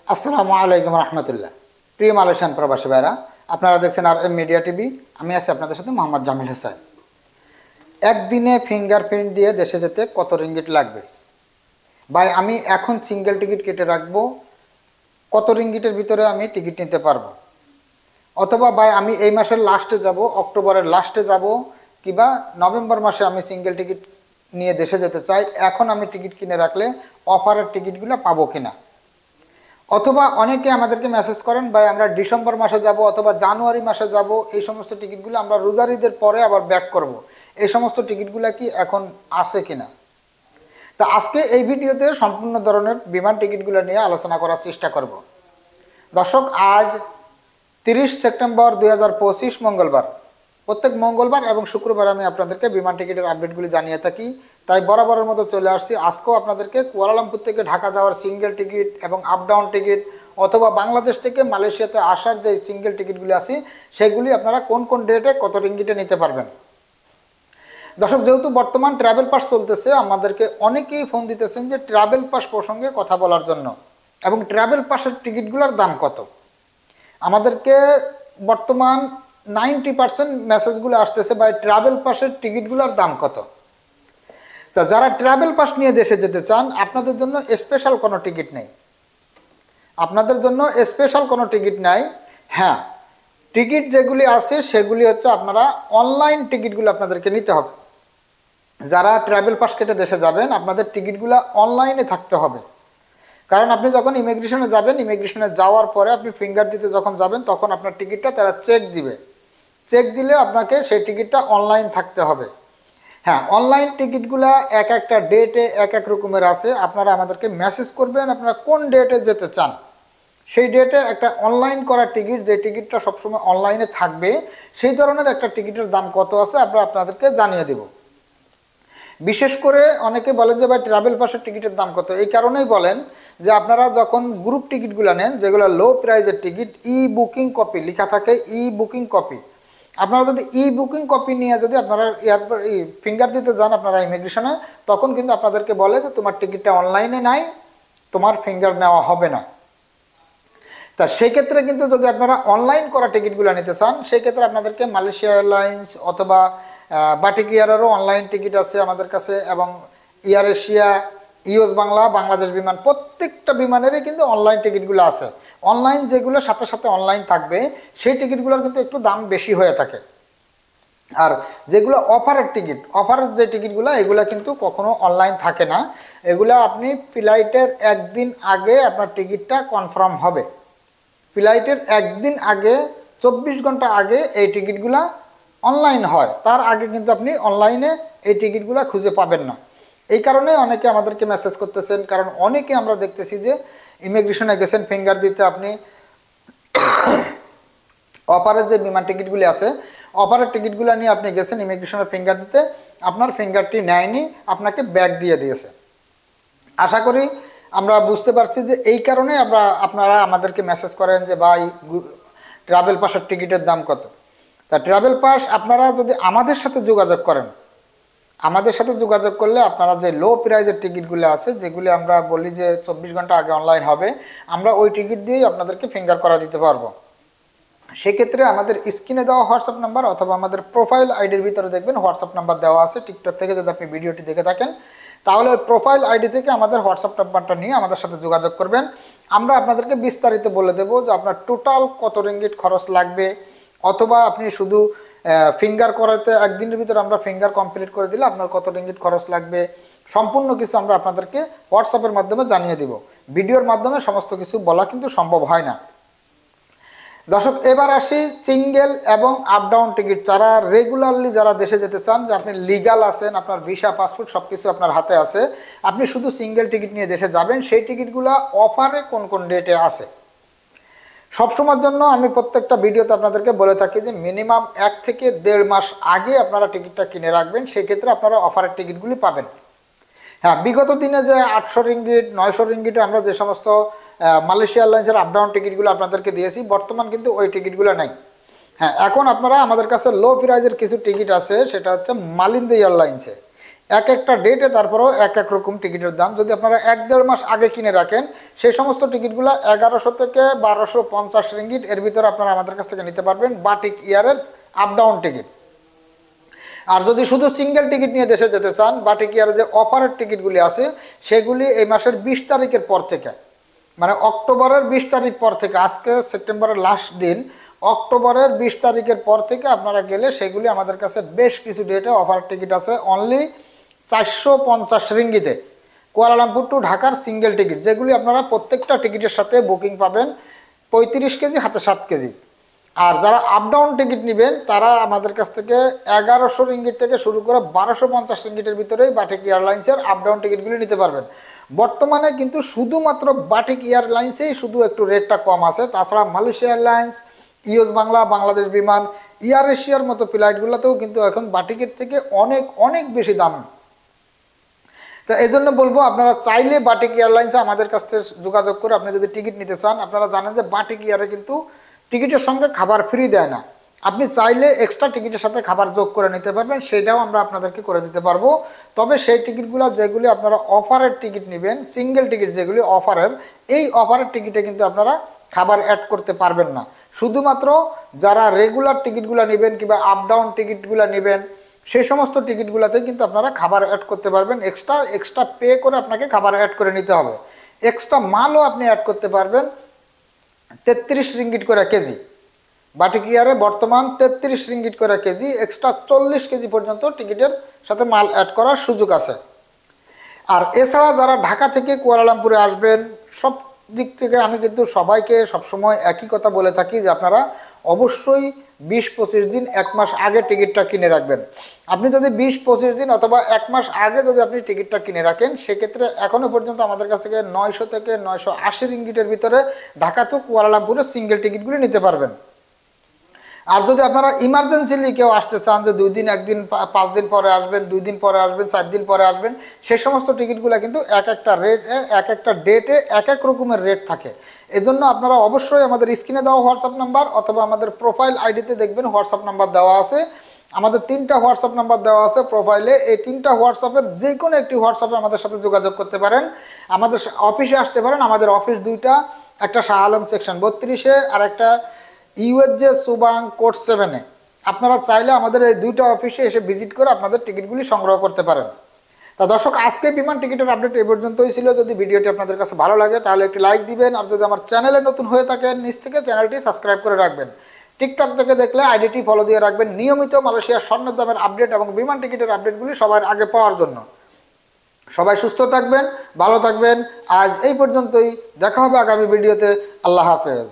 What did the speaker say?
আসসালামু আলাইকুম রহমতুল্লাহ। প্রিয় মালয়েশিয়ান প্রবাসী ভাইরা, আপনারা দেখছেন আর এম মিডিয়া টিভি। আমি আছি আপনাদের সাথে মোহাম্মদ জামিল হোসেন। একদিনে ফিঙ্গারপ্রিন্ট দিয়ে দেশে যেতে কত রিঙ্গিট লাগবে ভাই? আমি এখন সিঙ্গেল টিকিট কেটে রাখবো, কত রিঙ্গিটের ভিতরে আমি টিকিট নিতে পারবো? অথবা ভাই আমি এই মাসের লাস্টে যাব, অক্টোবরের লাস্টে যাব, কিংবা নভেম্বর মাসে আমি সিঙ্গেল টিকিট নিয়ে দেশে যেতে চাই, এখন আমি টিকিট কিনে রাখলে অফারের টিকিটগুলো পাবো কিনা? অথবা অনেকে আমাদেরকে মেসেজ করেন ভাই আমরা ডিসেম্বর মাসে যাব অথবা জানুয়ারি মাসে যাব, এই সমস্ত টিকিটগুলো আমরা রোজার ঈদের পরে আবার ব্যাক করব, এই সমস্ত টিকিটগুলো কি এখন আছে কিনা? তা আজকে এই ভিডিওতে সম্পূর্ণ ধরনের বিমান টিকিটগুলো নিয়ে আলোচনা করার চেষ্টা করব। দর্শক, আজ 30 সেপ্টেম্বর 2025 মঙ্গলবার। প্রত্যেক মঙ্গলবার এবং শুক্রবার আমি আপনাদেরকে বিমান টিকিটের আপডেটগুলি জানিয়ে থাকি, তাই বরাবরের মতো চলে আসছি আজকেও আপনাদেরকে কুয়ালালামপুর থেকে ঢাকা যাওয়ার সিঙ্গেল টিকিট এবং আপ ডাউন টিকিট অথবা বাংলাদেশ থেকে মালয়েশিয়াতে আসার যে সিঙ্গেল টিকিটগুলি আছে সেগুলি আপনারা কোন কোন ডেটে কত রিঙ্গিটে নিতে পারবেন। দর্শক, যেহেতু বর্তমান ট্রাভেল পাস চলতেছে, আমাদেরকে অনেকেই ফোন দিতেছেন যে ট্রাভেল পাস প্রসঙ্গে কথা বলার জন্য এবং ট্রাভেল পাসের টিকিটগুলোর দাম কত। আমাদেরকে বর্তমান 90% মেসেজগুলো আসতেছে ভাই ট্রাভেল পাসের টিকিটগুলোর দাম কত। তা যারা ট্রাভেল পাস নিয়ে দেশে যেতে চান, আপনাদের জন্য স্পেশাল কোনো টিকিট নেই, আপনাদের জন্য স্পেশাল কোনো টিকিট নাই। হ্যাঁ, টিকিট যেগুলি আছে সেগুলি হচ্ছে আপনারা অনলাইন টিকিটগুলো আপনাদেরকে নিতে হবে। যারা ট্রাভেল পাস কেটে দেশে যাবেন, আপনাদের টিকিটগুলো অনলাইনে থাকতে হবে। কারণ আপনি যখন ইমিগ্রেশনে যাবেন, ইমিগ্রেশনে যাওয়ার পরে আপনি ফিঙ্গার দিতে যখন যাবেন, তখন আপনার টিকিটটা তারা চেক দিবে। চেক দিলে আপনাকে সেই টিকিটটা অনলাইন থাকতে হবে। হ্যাঁ, অনলাইন টিকিটগুলো এক একটা ডেটে এক এক রকমের আছে। আপনারা আমাদেরকে মেসেজ করবেন আপনারা কোন ডেটে যেতে চান, সেই ডেটে একটা অনলাইন করা টিকিট, যে টিকিটটা সবসময় অনলাইনে থাকবে, সেই ধরনের একটা টিকিটের দাম কত আছে আমরা আপনাদেরকে জানিয়ে দেব। বিশেষ করে অনেকে বলেন যে ভাই ট্রাভেল পাসের টিকিটের দাম কত, এই কারণেই বলেন যে আপনারা যখন গ্রুপ টিকিটগুলো নেন, যেগুলো লো প্রাইজের টিকিট, ই বুকিং কপি লেখা থাকে, ই বুকিং কপি, আপনারা যদি ই বুকিং কপি নিয়ে যদি আপনারা এয়ারপোর্ট ফিঙ্গার দিতে যান আপনারা ইমিগ্রেশনে, তখন কিন্তু আপনাদেরকে বলে যে তোমার টিকিটটা অনলাইনে নাই, তোমার ফিঙ্গার নেওয়া হবে না। তা সেই ক্ষেত্রে কিন্তু যদি আপনারা অনলাইন করা টিকিটগুলো নিতে চান, সেই ক্ষেত্রে আপনাদেরকে মালয়েশিয়া এয়ারলাইন্স অথবা বাটিক এয়ারেরও অনলাইন টিকিট আছে আমাদের কাছে, এবং air Asia, US Bangla, Bangladesh বিমান, প্রত্যেকটা বিমানেরই কিন্তু অনলাইন টিকিটগুলো আছে। অনলাইন যেগুলো সাথে সাথে অনলাইন থাকবে সেই টিকিটগুলোর কিন্তু একটু দাম বেশি হয়ে থাকে। আর যেগুলো অফারের টিকিট, অফারের যে টিকিটগুলো, এগুলো কিন্তু কখনো অনলাইন থাকে না। এগুলো আপনি ফ্লাইটের একদিন আগে আপনার টিকিটটা কনফার্ম হবে। ফ্লাইটের একদিন আগে, 24 ঘন্টা আগে এই টিকিটগুলো অনলাইন হয়, তার আগে কিন্তু আপনি অনলাইনে এই টিকিটগুলো খুঁজে পাবেন না। এই কারণে অনেকে আমাদেরকে মেসেজ করতেছেন, কারণ অনেকে আমরা দেখতেছি যে ইমিগ্রেশনে গেছেন ফিঙ্গার দিতে, আপনি অফারের যে বিমান টিকিটগুলি আছে, অফারের টিকিটগুলো নিয়ে আপনি গেছেন ইমিগ্রেশনের ফিঙ্গার দিতে, আপনার ফিঙ্গারটি নেয়নি, আপনাকে ব্যাক দিয়ে দিয়েছে। আশা করি আমরা বুঝতে পারছি যে এই কারণে আপনারা আমাদেরকে মেসেজ করেন যে ভাই ট্রাভেল পাসের টিকিটের দাম কত। তা ট্রাভেল পাস আপনারা যদি আমাদের সাথে যোগাযোগ করেন, আমাদের সাথে যোগাযোগ করলে আপনারা যে লো প্রাইজের টিকিটগুলো আছে, যেগুলি আমরা বলি যে 24 ঘন্টা আগে অনলাইন হবে, আমরা ওই টিকিট দিয়েই আপনাদেরকে ফিঙ্গার করা দিতে পারবো। সেক্ষেত্রে আমাদের স্ক্রিনে দেওয়া হোয়াটসঅ্যাপ নাম্বার অথবা আমাদের প্রোফাইল আইডির ভিতরে দেখবেন হোয়াটসঅ্যাপ নাম্বার দেওয়া আছে। টিকটক থেকে যদি আপনি ভিডিওটি দেখে থাকেন, তাহলে ওই প্রোফাইল আইডি থেকে আমাদের হোয়াটসঅ্যাপ নাম্বারটা নিয়ে আমাদের সাথে যোগাযোগ করবেন। আমরা আপনাদেরকে বিস্তারিত বলে দেবো যে আপনার টোটাল কত রিঙ্গিট খরচ লাগবে, অথবা আপনি শুধু ফিঙ্গার করাতে একদিনের ভিতরে আমরা ফিঙ্গার কমপ্লিট করে দিলে আপনার কত রিঙ্গিট খরচ লাগবে, সম্পূর্ণ কিছু আমরা আপনাদেরকে হোয়াটসঅ্যাপের মাধ্যমে জানিয়ে দিব। ভিডিওর মাধ্যমে সমস্ত কিছু বলা কিন্তু সম্ভব হয় না। দর্শক, এবার আসি সিঙ্গেল এবং আপ ডাউন টিকিট। যারা রেগুলারলি যারা দেশে যেতে চান, যে আপনি লিগাল আছেন, আপনার ভিসা পাসপোর্ট সব কিছু আপনার হাতে আছে, আপনি শুধু সিঙ্গেল টিকিট নিয়ে দেশে যাবেন, সেই টিকিটগুলো অফারে কোন কোন ডেটে আছে সবসময়ের জন্য আমি প্রত্যেকটা ভিডিওতে আপনাদেরকে বলে থাকি যে মিনিমাম 1 থেকে 1.5 মাস আগে আপনারা টিকিটটা কিনে রাখবেন, সেই ক্ষেত্রে আপনারা অফারের টিকিটগুলি পাবেন। হ্যাঁ, বিগত দিনে যে 800 রিঙ্গিট 900 রিঙ্গিটে আমরা যে সমস্ত মালয়েশিয়া এয়ারলাইন্সের আপ ডাউন টিকিটগুলো আপনাদেরকে দিয়েছি, বর্তমান কিন্তু ওই টিকিটগুলো নাই। হ্যাঁ, এখন আপনারা আমাদের কাছে লো প্রাইজের কিছু টিকিট আছে, সেটা হচ্ছে মালিন্দা এয়ারলাইন্সে এক একটা ডেটে তারপরেও এক এক রকম টিকিটের দাম। যদি আপনারা 1-1.5 মাস আগে কিনে রাখেন সেই সমস্ত টিকিটগুলো 1100 থেকে 1250 রিঙ্গিট এর ভিতরে আপনারা আমাদের কাছ থেকে নিতে পারবেন বাটিক ইয়ারের আপ ডাউন টিকিট। আর যদি শুধু সিঙ্গেল টিকিট নিয়ে দেশে যেতে চান, বাটিক ইয়ারের যে অফারের টিকিটগুলি আছে সেগুলি এই মাসের 20 তারিখের পর থেকে, মানে অক্টোবরের 20 তারিখ পর থেকে, আজকে সেপ্টেম্বরের লাস্ট দিন, অক্টোবরের 20 তারিখের পর থেকে আপনারা গেলে সেগুলি আমাদের কাছে বেশ কিছু ডেটে অফারের টিকিট আছে অনলি 450 রিঙ্গিতে। কুয়ালালামপুর টু ঢাকার সিঙ্গেল টিকিট, যেগুলি আপনারা প্রত্যেকটা টিকিটের সাথে বুকিং পাবেন 35 কেজি হাতে 7 কেজি। আর যারা আপ ডাউন টিকিট নেবেন তারা আমাদের কাছ থেকে 1100 রিঙ্গিট থেকে শুরু করে 1250 রিঙ্গিটের ভিতরেই বাটিক এয়ারলাইন্সের আপ ডাউন টিকিটগুলি নিতে পারবেন। বর্তমানে কিন্তু শুধুমাত্র বাটিক এয়ারলাইন্সেই শুধু একটু রেটটা কম আছে, তাছাড়া Malaysia airlines, US Bangla, Bangladesh বিমান, এয়ার এশিয়ার মতো ফ্লাইটগুলোতেও কিন্তু এখন বাটিকের থেকে অনেক অনেক বেশি দাম। তো এই জন্য বলবো আপনারা চাইলে বাটিক এয়ারলাইন্সে আমাদের কাছ থেকে যোগাযোগ করে আপনি যদি টিকিট নিতে চান, আপনারা জানেন যে বাটিক এয়ারে কিন্তু টিকিটের সঙ্গে খাবার ফ্রি দেয় না, আপনি চাইলে এক্সট্রা টিকিটের সাথে খাবার যোগ করে নিতে পারবেন, সেটাও আমরা আপনাদেরকে করে দিতে পারবো। তবে সেই টিকিটগুলো যেগুলি আপনারা অফারের টিকিট নেবেন, সিঙ্গেল টিকিট যেগুলি অফারের, এই অফারের টিকিটে কিন্তু আপনারা খাবার অ্যাড করতে পারবেন না। শুধুমাত্র যারা রেগুলার টিকিটগুলো নেবেন কিংবা আপ ডাউন টিকিটগুলো নেবেন সেই সমস্ত টিকিটগুলোতে কিন্তু আপনারা খাবার অ্যাড করতে পারবেন, এক্সট্রা পে করে আপনাকে খাবার অ্যাড করে নিতে হবে। এক্সট্রা মালও আপনি অ্যাড করতে পারবেন 33 রিঙ্গিট করে কেজি। বাটিক এয়ারে বর্তমান 33 রিঙ্গিট করে কেজি, এক্সট্রা 40 কেজি পর্যন্ত টিকিটের সাথে মাল অ্যাড করার সুযোগ আছে। আর এছাড়া যারা ঢাকা থেকে কুয়ালালামপুরে আসবেন, সব দিক থেকে আমি কিন্তু সবাইকে সবসময় একই কথা বলে থাকি যে আপনারা অবশ্যই 20-25 দিন 1 মাস আগে টিকিটটা কিনে রাখবেন। আপনি যদি 20-25 দিন অথবা 1 মাস আগে যদি আপনি টিকিটটা কিনে রাখেন, সেক্ষেত্রে এখনও পর্যন্ত আমাদের কাছ থেকে 900 থেকে 980 রিঙ্গিটের ভিতরে ঢাকা তো কুয়ালালামপুরের সিঙ্গেল টিকিটগুলি নিতে পারবেন। আর যদি আপনারা ইমার্জেন্সিলি কেউ আসতে চান যে 2 দিন, 1 দিন, 5 দিন পরে আসবেন, 2 দিন পরে আসবেন, 4 দিন পরে আসবেন, সেই সমস্ত টিকিটগুলো কিন্তু এক একটা ডেটে এক এক রকমের রেট থাকে। এজন্য আপনারা অবশ্যই আমাদের স্ক্রিনে দেওয়া হোয়াটসঅ্যাপ নাম্বার অথবা আমাদের প্রোফাইল আইডিতে দেখবেন হোয়াটসঅ্যাপ নাম্বার দেওয়া আছে। আমাদের 3টা হোয়াটসঅ্যাপ নাম্বার দেওয়া আছে প্রোফাইলে। এই 3টা হোয়াটসঅ্যাপের যে কোনো একটি হোয়াটসঅ্যাপে আমাদের সাথে যোগাযোগ করতে পারেন, আমাদের অফিসে আসতে পারেন। আমাদের অফিস 2টা, একটা শাহ আলম সেকশন 32-এ আর একটা ইউএসজে সুবাং কোর্ট 7-এ। আপনারা চাইলে আমাদের এই 2টা অফিসে এসে ভিজিট করে আপনাদের টিকিটগুলি সংগ্রহ করতে পারেন। তা দর্শক, আজকে বিমান টিকিটের আপডেট এই পর্যন্তই ছিল। যদি ভিডিওটি আপনাদের কাছে ভালো লাগে তাহলে একটি লাইক দিবেন, আর যদি আমার চ্যানেলে নতুন হয়ে থাকেন নিচ থেকে চ্যানেলটি সাবস্ক্রাইব করে রাখবেন। টিকটক থেকে দেখলে আইডিটি ফলো দিয়ে রাখবেন নিয়মিত মালয়েশিয়ার স্বর্ণের দামের আপডেট এবং বিমান টিকিটের আপডেটগুলি সবার আগে পাওয়ার জন্য। সবাই সুস্থ থাকবেন, ভালো থাকবেন। আজ এই পর্যন্তই, দেখা হবে আগামী ভিডিওতে। আল্লাহ হাফেজ।